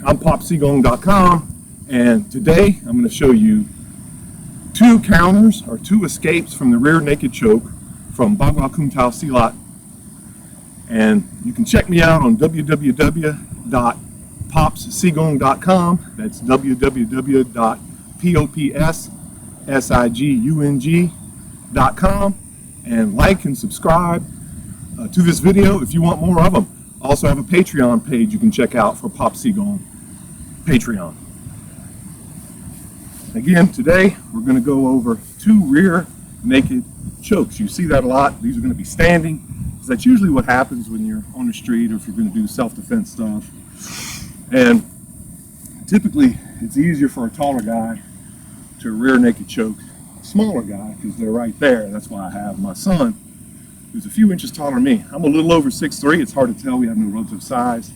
I'm popsigong.com, and today I'm going to show you 2 counters or 2 escapes from the rear naked choke from Bagua Kuntao Silat. And you can check me out on www.popsigong.com. That's www.popsigong.com, and like and subscribe to this video if you want more of them. Also have a Patreon page you can check out for Pop Sigong Patreon. Again, today we're going to go over 2 rear naked chokes. You see that a lot. These are going to be standing. So that's usually what happens when you're on the street or if you're going to do self-defense stuff. And typically it's easier for a taller guy to rear naked choke a smaller guy because they're right there. That's why I have my son, who's a few inches taller than me. I'm a little over 6'3". It's hard to tell. We have no relative size.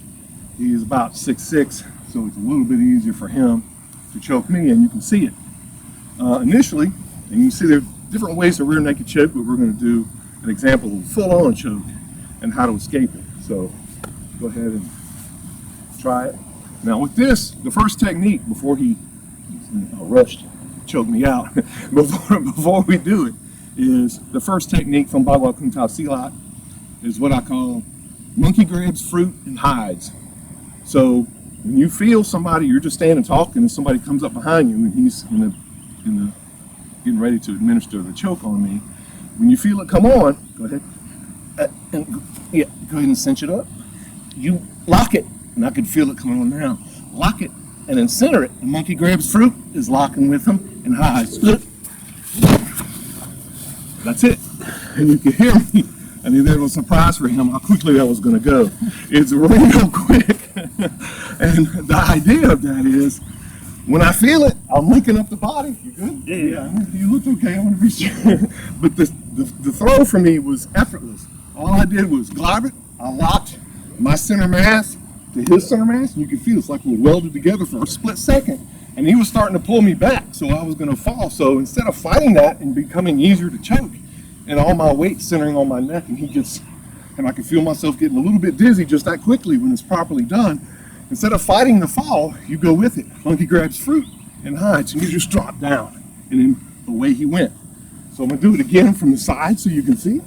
He's about 6'6", so it's a little bit easier for him to choke me, and you can see it initially. And you can see there are different ways to rear naked choke, but we're going to do an example of full-on choke and how to escape it. So go ahead and try it. Now with this, the first technique before he rushed to choke me out, before we do it, is the first technique from Bagua Kuntao Silat is what I call monkey grabs fruit and hides. So when you feel somebody, you're just standing talking and somebody comes up behind you and he's getting ready to administer the choke on me. When you feel it come on, go ahead and go ahead and cinch it up. You lock it, and I can feel it coming on now. Lock it and then center it. The monkey grabs fruit is locking with him and hides. That's it. And you can hear me. I mean, that was a surprise for him how quickly that was going to go. It's real quick. And the idea of that is, when I feel it, I'm linking up the body. You good? Yeah. You look okay. I want to be sure. But the throw for me was effortless. All I did was glide it. I locked my center mass to his center mass, and you can feel it's like we're welded together for a split second. And he was starting to pull me back, so I was going to fall. So instead of fighting that and becoming easier to choke, and all my weight centering on my neck, and I can feel myself getting a little bit dizzy just that quickly when it's properly done. Instead of fighting the fall, you go with it. Monkey grabs fruit and hides, and you just drop down, and then away he went. So I'm going to do it again from the side so you can see.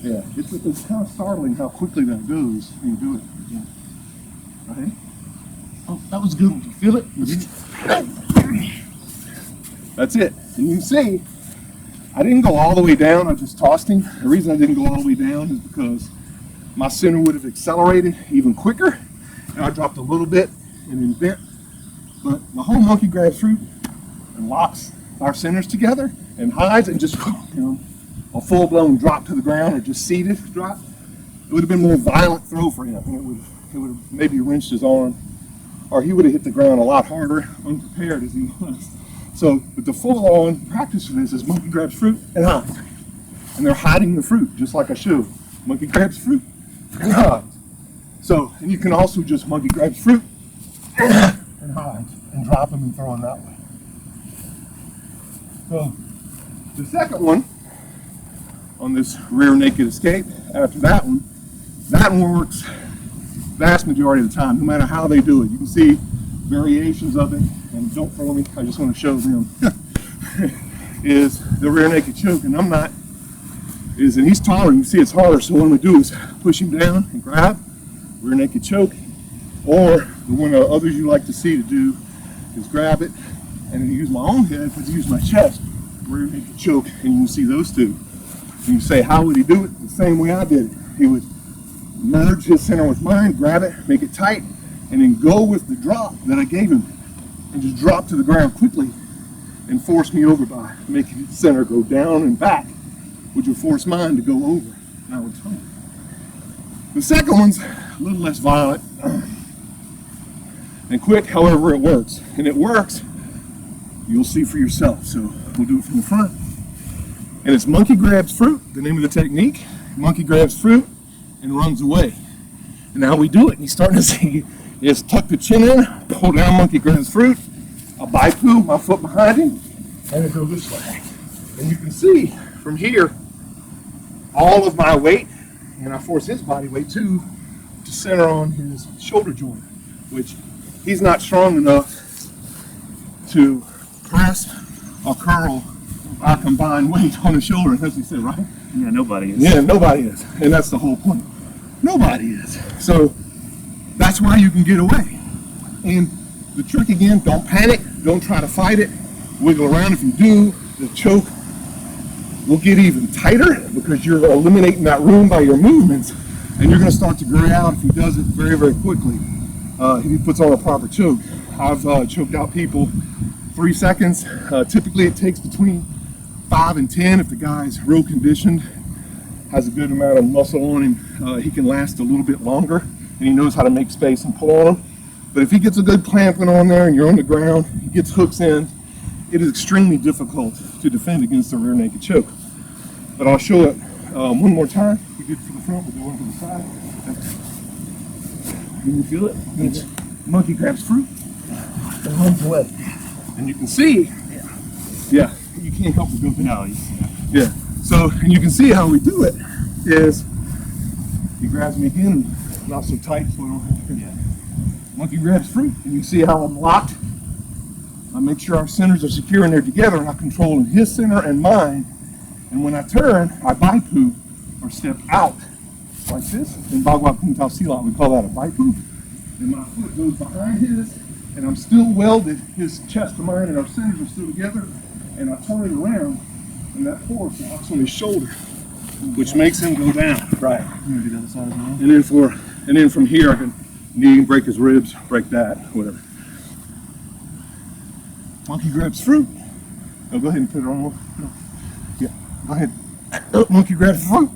Yeah, it's kind of startling how quickly that goes when you do it again. Right? Oh, that was good. You feel it? That's it. And you can see, I didn't go all the way down. I just tossed him. The reason I didn't go all the way down is because my center would have accelerated even quicker, and I dropped a little bit and then bent. But the whole monkey grabs fruit and locks our centers together and hides and just, a full-blown drop to the ground or just seated drop. It would have been a more violent throw for him. It would have maybe wrenched his arm, or he would have hit the ground a lot harder, unprepared as he was. So, but the full-on practice for this is monkey grabs fruit and hides. And they're hiding the fruit, just like I showed. Monkey grabs fruit and hides. So, and you can also just monkey grabs fruit and hides and drop them and throw them that way. So, the second one on this rear naked escape, after that one works vast majority of the time, no matter how they do it. You can see variations of it, and don't throw me, I just want to show them, is the rear naked choke, and and he's taller, you can see it's harder, so what I'm going to do is push him down and grab, rear naked choke, or the one of others you like to see to do is grab it, and then use my own head, but use my chest, rear naked choke, and you can see those two. And you say, how would he do it? The same way I did it. He would merge his center with mine, grab it, make it tight, and then go with the drop that I gave him and just drop to the ground quickly and force me over by making his center go down and back, which would force mine to go over, and I would turn. The second one's a little less violent and quick, however it works. And it works, you'll see for yourself. So we'll do it from the front. And it's monkey grabs fruit, the name of the technique. Monkey grabs fruit and runs away. And now we do it, and he's starting to see, is tuck the chin in, pull down, monkey grabs fruit, a baipu, my foot behind him, and it goes this way. And you can see from here all of my weight, and I force his body weight too, to center on his shoulder joint, which he's not strong enough to press or curl our combined weight on his shoulder, as he said, right? Yeah, nobody is. Yeah, nobody is. And that's the whole point. Nobody is. So that's why you can get away. And the trick again, don't panic, don't try to fight it. Wiggle around. If you do, the choke will get even tighter because you're eliminating that room by your movements, and you're going to start to gray out if he does it very, very quickly. If he puts on a proper choke. I've choked out people 3 seconds. Typically it takes between 5 and 10 if the guy's real conditioned, has a good amount of muscle on him. He can last a little bit longer, and he knows how to make space and pull on him. But if he gets a good clamping on there and you're on the ground, he gets hooks in, it is extremely difficult to defend against a rear naked choke. But I'll show it one more time. We did it for the front, we'll go into the side. Can you feel it? It's monkey grabs fruit and runs away. And you can see, yeah, you can't help but go down. Yeah, so, and you can see how we do it is, he grabs me again, not so tight so I don't have to, monkey grabs fruit, and you see how I'm locked. I make sure our centers are secure and they're together, and I'm controlling his center and mine. And when I turn, I baipu, or step out, like this. In Bagua Kuntao Silat, we call that a baipu. And my foot goes behind his, and I'm still welded, his chest to mine, and our centers are still together. And I turn it around, and that force locks on his shoulder, which makes him go down. Right. You want to do the other side as well? And then from here, I can knee, break his ribs, break that, whatever. Monkey grabs fruit. Oh, go ahead and put it on. No. Yeah, go ahead. Monkey grabs fruit.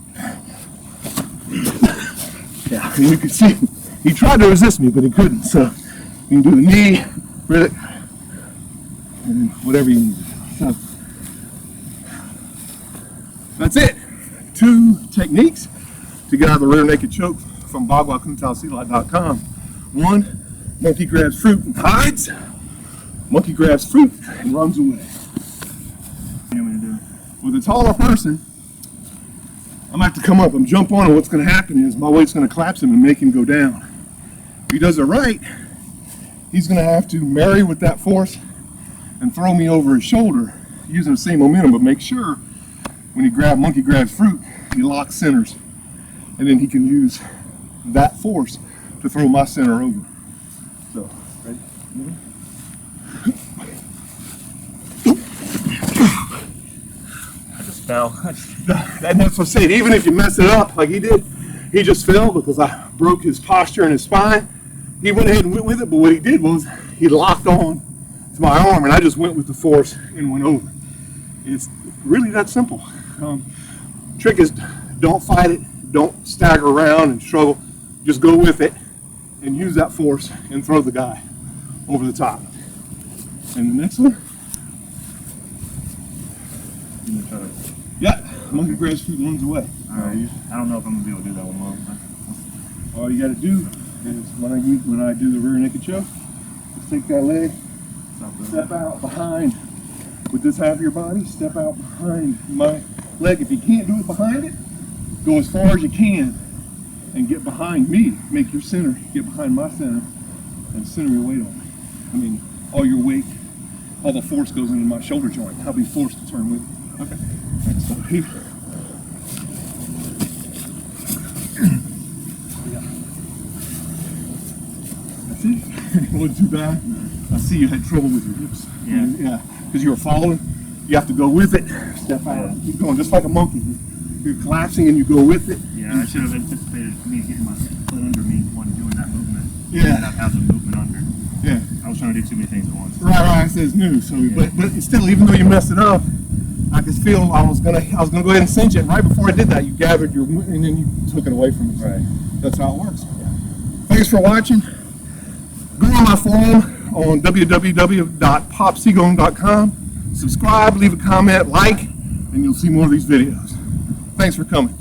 Yeah, and you can see he tried to resist me, but he couldn't. So you can do the knee, really, and whatever you need. So that's it. 2 techniques to get out of the rear naked choke from BaguaKuntauSilat.com. 1, monkey grabs fruit and hides. Monkey grabs fruit and runs away. What do you want me to do? With a taller person, I'm going to have to come up and jump on, and what's going to happen is my weight's going to collapse him and make him go down. If he does it right, he's going to have to marry with that force and throw me over his shoulder using the same momentum, but make sure when he monkey grabs fruit, he locks centers, and then he can use that force to throw my center over. So, ready? I just fell. And that's what I said, even if you mess it up like he did, he just fell because I broke his posture and his spine. He went ahead and went with it, but what he did was he locked on to my arm, and I just went with the force and went over. It's really that simple. Trick is don't fight it, don't stagger around and struggle. Just go with it and use that force and throw the guy over the top. And the next one, yeah, monkey grabs fruit and runs away. Alright, I don't know if I'm gonna be able to do that one more. All you got to do is when I do the rear naked choke, just take that leg, step out behind with this half of your body, step out behind my leg. If you can't do it behind it, go as far as you can and get behind me. Make your center, get behind my center, and center your weight on me. I mean, all your weight, all the force goes into my shoulder joint. I'll be forced to turn with you. Okay. So here. That's it. It wasn't too bad. I see you had trouble with your hips. Yeah. Because you were following. You have to go with it. Step out. Keep going, just like a monkey. You're collapsing and you go with it. Yeah, I should have anticipated me getting my foot under me when doing that movement. Yeah. And not have the movement under. Yeah. I was trying to do too many things at once. Right. It says new. So, Yeah. but still, even though you messed it up, I could feel I was gonna go ahead and cinch it. Right before I did that, you gathered your and then you took it away from me. Right. That's how it works. Thanks for watching. Go on my forum on www.popseagon.com. Subscribe, leave a comment, like, and you'll see more of these videos. Thanks for coming.